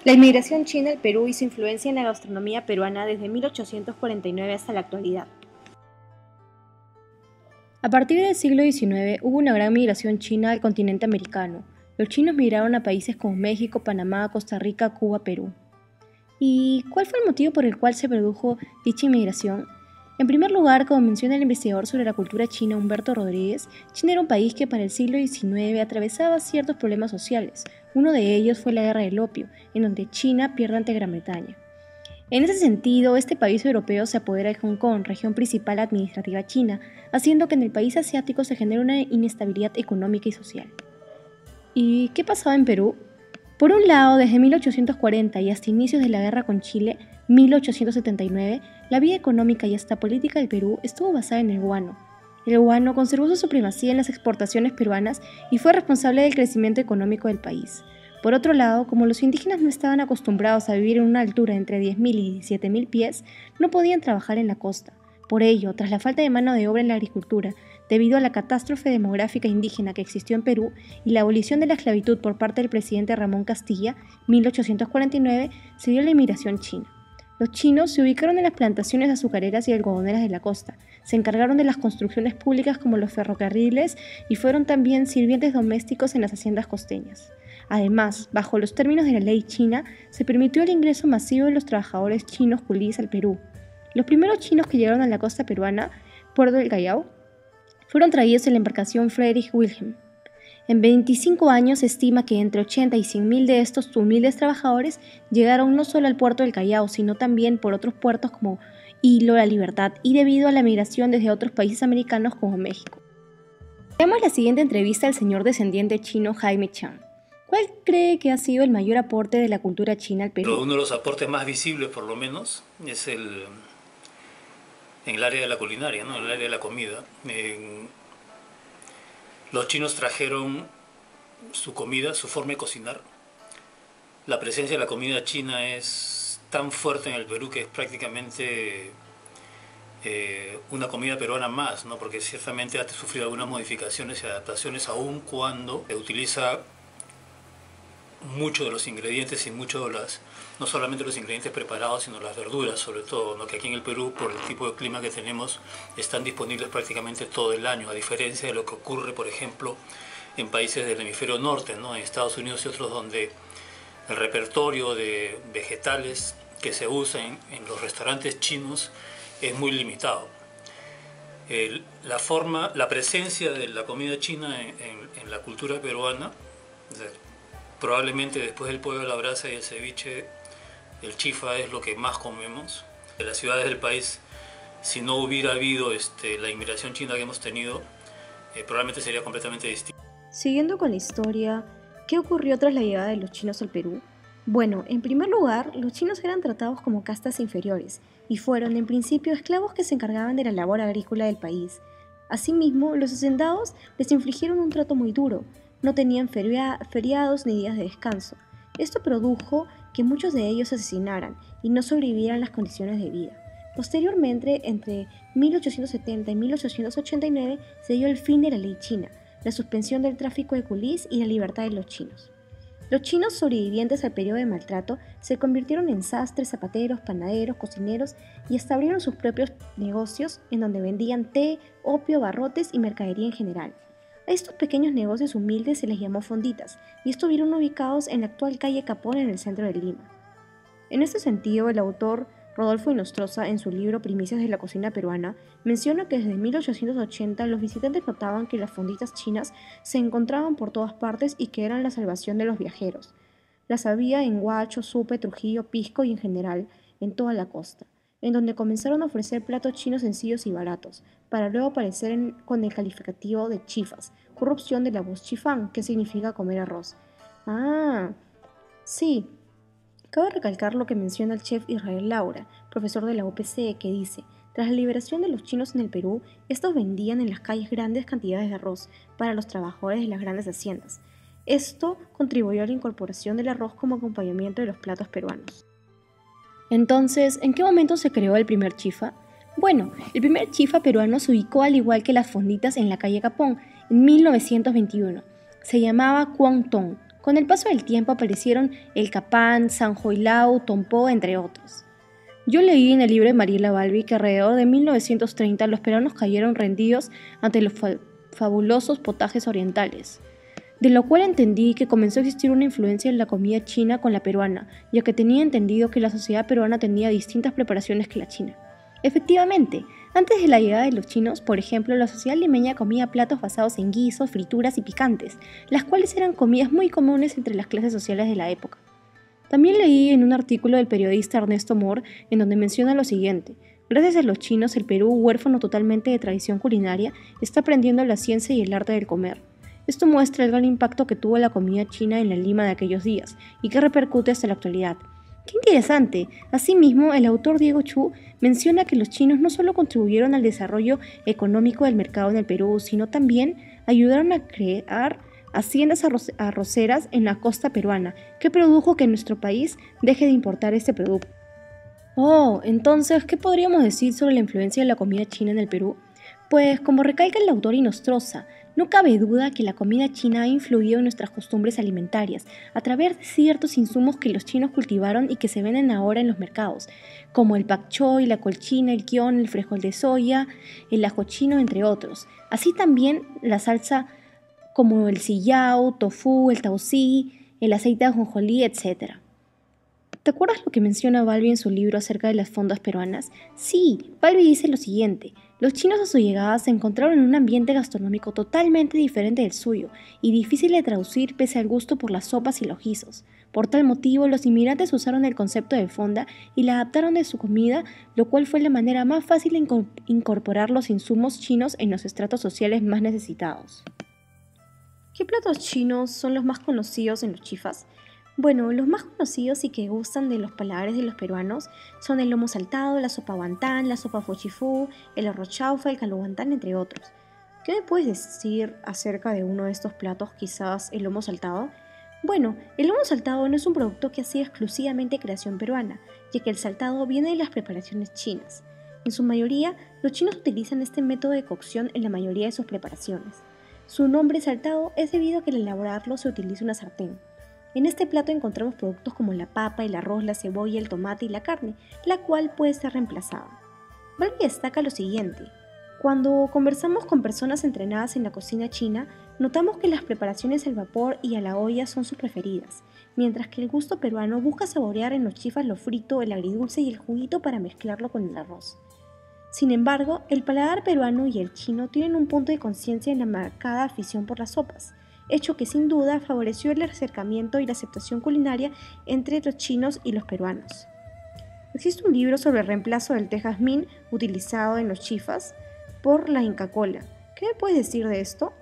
La inmigración china al Perú hizo influencia en la gastronomía peruana desde 1849 hasta la actualidad. A partir del siglo XIX hubo una gran migración china al continente americano. Los chinos migraron a países como México, Panamá, Costa Rica, Cuba, Perú. ¿Y cuál fue el motivo por el cual se produjo dicha inmigración? En primer lugar, como menciona el investigador sobre la cultura china Humberto Rodríguez, China era un país que para el siglo XIX atravesaba ciertos problemas sociales. Uno de ellos fue la Guerra del Opio, en donde China pierde ante Gran Bretaña. En ese sentido, este país europeo se apodera de Hong Kong, región principal administrativa china, haciendo que en el país asiático se genere una inestabilidad económica y social. ¿Y qué pasaba en Perú? Por un lado, desde 1840 y hasta inicios de la guerra con Chile, 1879, la vida económica y hasta política del Perú estuvo basada en el guano. El guano conservó su supremacía en las exportaciones peruanas y fue responsable del crecimiento económico del país. Por otro lado, como los indígenas no estaban acostumbrados a vivir en una altura entre 10.000 y 17.000 pies, no podían trabajar en la costa. Por ello, tras la falta de mano de obra en la agricultura, debido a la catástrofe demográfica indígena que existió en Perú y la abolición de la esclavitud por parte del presidente Ramón Castilla, 1849, se dio la inmigración china. Los chinos se ubicaron en las plantaciones azucareras y algodoneras de la costa, se encargaron de las construcciones públicas como los ferrocarriles y fueron también sirvientes domésticos en las haciendas costeñas. Además, bajo los términos de la ley china, se permitió el ingreso masivo de los trabajadores chinos culís al Perú. Los primeros chinos que llegaron a la costa peruana, Puerto del Callao, fueron traídos en la embarcación Friedrich Wilhelm. En 25 años se estima que entre 80 y 100.000 de estos humildes trabajadores llegaron no solo al puerto del Callao, sino también por otros puertos como Hilo, La Libertad y debido a la migración desde otros países americanos como México. Veamos la siguiente entrevista al señor descendiente chino Jaime Chang. ¿Cuál cree que ha sido el mayor aporte de la cultura china al Perú? Uno de los aportes más visibles, por lo menos, es en el área de la culinaria, ¿no? En el área de la comida. Los chinos trajeron su comida, su forma de cocinar. La presencia de la comida china es tan fuerte en el Perú que es prácticamente una comida peruana más, ¿no? Porque ciertamente ha sufrido algunas modificaciones y adaptaciones, aun cuando se utiliza muchos de los ingredientes y muchos de no solamente los ingredientes preparados, sino las verduras sobre todo, ¿no? Que aquí en el Perú, por el tipo de clima que tenemos, están disponibles prácticamente todo el año, a diferencia de lo que ocurre, por ejemplo, en países del hemisferio norte, ¿no? En Estados Unidos y otros, donde el repertorio de vegetales que se usa en los restaurantes chinos es muy limitado. La presencia de la comida china en la cultura peruana, probablemente después del pollo a la brasa y el ceviche, el chifa es lo que más comemos. En las ciudades del país, si no hubiera habido la inmigración china que hemos tenido, probablemente sería completamente distinto. Siguiendo con la historia, ¿qué ocurrió tras la llegada de los chinos al Perú? Bueno, en primer lugar, los chinos eran tratados como castas inferiores y fueron en principio esclavos que se encargaban de la labor agrícola del país. Asimismo, los hacendados les infligieron un trato muy duro, no tenían feriados ni días de descanso. Esto produjo que muchos de ellos se asesinaran y no sobrevivieran las condiciones de vida. Posteriormente, entre 1870 y 1889, se dio el fin de la ley china, la suspensión del tráfico de culís y la libertad de los chinos. Los chinos sobrevivientes al periodo de maltrato se convirtieron en sastres, zapateros, panaderos, cocineros y hasta abrieron sus propios negocios en donde vendían té, opio, barrotes y mercadería en general. A estos pequeños negocios humildes se les llamó fonditas y estuvieron ubicados en la actual calle Capón en el centro de Lima. En este sentido, el autor Rodolfo Inostroza, en su libro Primicias de la cocina peruana, menciona que desde 1880 los visitantes notaban que las fonditas chinas se encontraban por todas partes y que eran la salvación de los viajeros. Las había en Huacho, Supe, Trujillo, Pisco y en general en toda la costa, en donde comenzaron a ofrecer platos chinos sencillos y baratos, para luego aparecer con el calificativo de chifas, corrupción de la voz chifán, que significa comer arroz. Ah, sí. Cabe recalcar lo que menciona el chef Israel Laura, profesor de la UPC, que dice: tras la liberación de los chinos en el Perú, estos vendían en las calles grandes cantidades de arroz para los trabajadores de las grandes haciendas. Esto contribuyó a la incorporación del arroz como acompañamiento de los platos peruanos. Entonces, ¿en qué momento se creó el primer chifa? Bueno, el primer chifa peruano se ubicó al igual que las fonditas en la calle Capón, en 1921. Se llamaba Quang Tong, Con el paso del tiempo aparecieron el capán, San Joilao, Tompó, entre otros. Yo leí en el libro de Mariela Balbi que alrededor de 1930 los peruanos cayeron rendidos ante los fabulosos potajes orientales, de lo cual entendí que comenzó a existir una influencia en la comida china con la peruana, ya que tenía entendido que la sociedad peruana tenía distintas preparaciones que la china. Efectivamente, antes de la llegada de los chinos, por ejemplo, la sociedad limeña comía platos basados en guisos, frituras y picantes, las cuales eran comidas muy comunes entre las clases sociales de la época. También leí en un artículo del periodista Ernesto Mor en donde menciona lo siguiente: gracias a los chinos, el Perú, huérfano totalmente de tradición culinaria, está aprendiendo la ciencia y el arte del comer. Esto muestra el gran impacto que tuvo la comida china en la Lima de aquellos días y que repercute hasta la actualidad. ¡Qué interesante! Asimismo, el autor Diego Chu menciona que los chinos no solo contribuyeron al desarrollo económico del mercado en el Perú, sino también ayudaron a crear haciendas arroceras en la costa peruana, que produjo que nuestro país deje de importar este producto. Oh, entonces, ¿qué podríamos decir sobre la influencia de la comida china en el Perú? Pues, como recalca el autor Inostroza, no cabe duda que la comida china ha influido en nuestras costumbres alimentarias a través de ciertos insumos que los chinos cultivaron y que se venden ahora en los mercados, como el pak choi, la colchina, el kion, el frijol de soya, el ajo chino, entre otros. Así también la salsa como el sillao, tofu, el taucí, el aceite de ajonjolí, etc. ¿Te acuerdas lo que menciona Balbi en su libro acerca de las fondas peruanas? Sí, Balbi dice lo siguiente: los chinos a su llegada se encontraron en un ambiente gastronómico totalmente diferente del suyo y difícil de traducir pese al gusto por las sopas y los guisos. Por tal motivo, los inmigrantes usaron el concepto de fonda y la adaptaron de su comida, lo cual fue la manera más fácil de incorporar los insumos chinos en los estratos sociales más necesitados. ¿Qué platos chinos son los más conocidos en los chifas? Bueno, los más conocidos y que gustan de los paladares de los peruanos son el lomo saltado, la sopa guantán, la sopa fochifú, el arroz chaufa, el caldo guantán, entre otros. ¿Qué me puedes decir acerca de uno de estos platos, quizás el lomo saltado? Bueno, el lomo saltado no es un producto que ha sido exclusivamente creación peruana, ya que el saltado viene de las preparaciones chinas. En su mayoría, los chinos utilizan este método de cocción en la mayoría de sus preparaciones. Su nombre saltado es debido a que al elaborarlo se utiliza una sartén. En este plato encontramos productos como la papa, el arroz, la cebolla, el tomate y la carne, la cual puede ser reemplazada. Balbi destaca lo siguiente: cuando conversamos con personas entrenadas en la cocina china, notamos que las preparaciones al vapor y a la olla son sus preferidas, mientras que el gusto peruano busca saborear en los chifas lo frito, el agridulce y el juguito para mezclarlo con el arroz. Sin embargo, el paladar peruano y el chino tienen un punto de conciencia en la marcada afición por las sopas, hecho que sin duda favoreció el acercamiento y la aceptación culinaria entre los chinos y los peruanos. Existe un libro sobre el reemplazo del té jazmín utilizado en los chifas por la Inca Kola. ¿Qué me puedes decir de esto?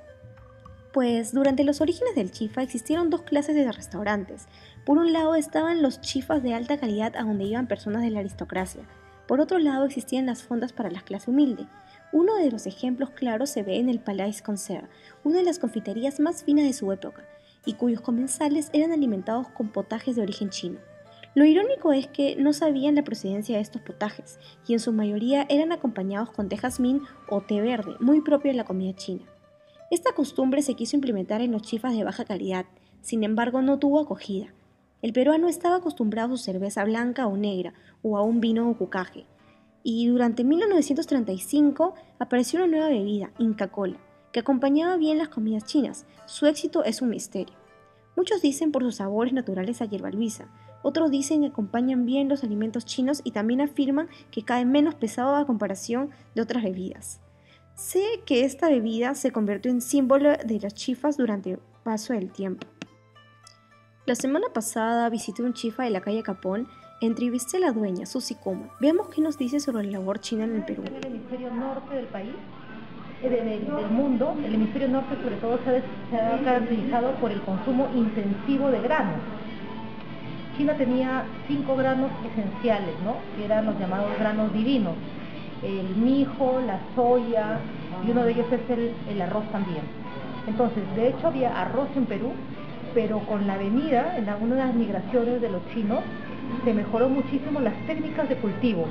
Pues durante los orígenes del chifa existieron dos clases de restaurantes. Por un lado estaban los chifas de alta calidad a donde iban personas de la aristocracia. Por otro lado existían las fondas para la clase humilde. Uno de los ejemplos claros se ve en el Palais Concert, una de las confiterías más finas de su época, y cuyos comensales eran alimentados con potajes de origen chino. Lo irónico es que no sabían la procedencia de estos potajes, y en su mayoría eran acompañados con té jazmín o té verde, muy propio de la comida china. Esta costumbre se quiso implementar en los chifas de baja calidad, sin embargo no tuvo acogida. El peruano estaba acostumbrado a su cerveza blanca o negra, o a un vino o cucaje. Y durante 1935 apareció una nueva bebida, Inca Kola, que acompañaba bien las comidas chinas. Su éxito es un misterio. Muchos dicen por sus sabores naturales a hierba luisa, otros dicen que acompañan bien los alimentos chinos y también afirman que cae menos pesado a comparación de otras bebidas. Sé que esta bebida se convirtió en símbolo de las chifas durante el paso del tiempo. La semana pasada visité un chifa de la calle Capón. Entrevisté a la dueña, Susi Kuma. Veamos qué nos dice sobre la labor china en el Perú. En el hemisferio norte del país, del mundo, el hemisferio norte sobre todo se ha caracterizado por el consumo intensivo de granos. China tenía 5 granos esenciales, ¿no?, que eran los llamados granos divinos: el mijo, la soya, y uno de ellos es el arroz también. Entonces, de hecho había arroz en Perú, pero con la venida, en algunas de las migraciones de los chinos, se mejoró muchísimo las técnicas de cultivo,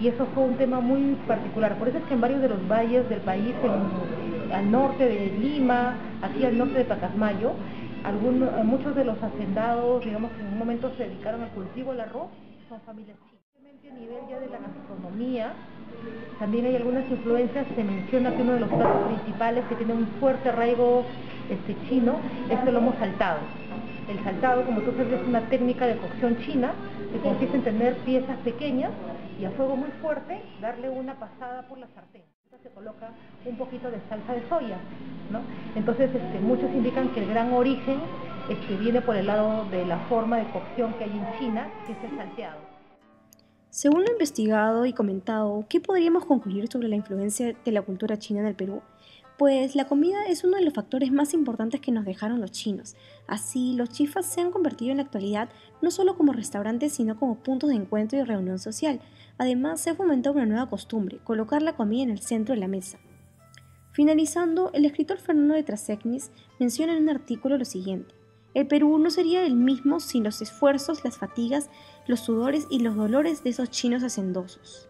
y eso fue un tema muy particular. Por eso es que en varios de los valles del país, al norte de Lima, aquí al norte de Pacasmayo, Muchos de los hacendados, digamos, que en un momento se dedicaron al cultivo del arroz, son familias chinas. A nivel ya de la gastronomía, también hay algunas influencias. Se menciona que uno de los platos principales que tiene un fuerte arraigo chino es el lomo saltado. El saltado, como tú sabes, es una técnica de cocción china que consiste en tener piezas pequeñas y a fuego muy fuerte darle una pasada por la sartén. Se coloca un poquito de salsa de soya, ¿no? Entonces muchos indican que el gran origen viene por el lado de la forma de cocción que hay en China, que es el salteado. Según lo investigado y comentado, ¿qué podríamos concluir sobre la influencia de la cultura china en el Perú? Pues la comida es uno de los factores más importantes que nos dejaron los chinos. Así, los chifas se han convertido en la actualidad no solo como restaurantes, sino como puntos de encuentro y reunión social. Además, se ha fomentado una nueva costumbre, colocar la comida en el centro de la mesa. Finalizando, el escritor Fernando de Trasegnis menciona en un artículo lo siguiente: el Perú no sería el mismo sin los esfuerzos, las fatigas, los sudores y los dolores de esos chinos hacendosos.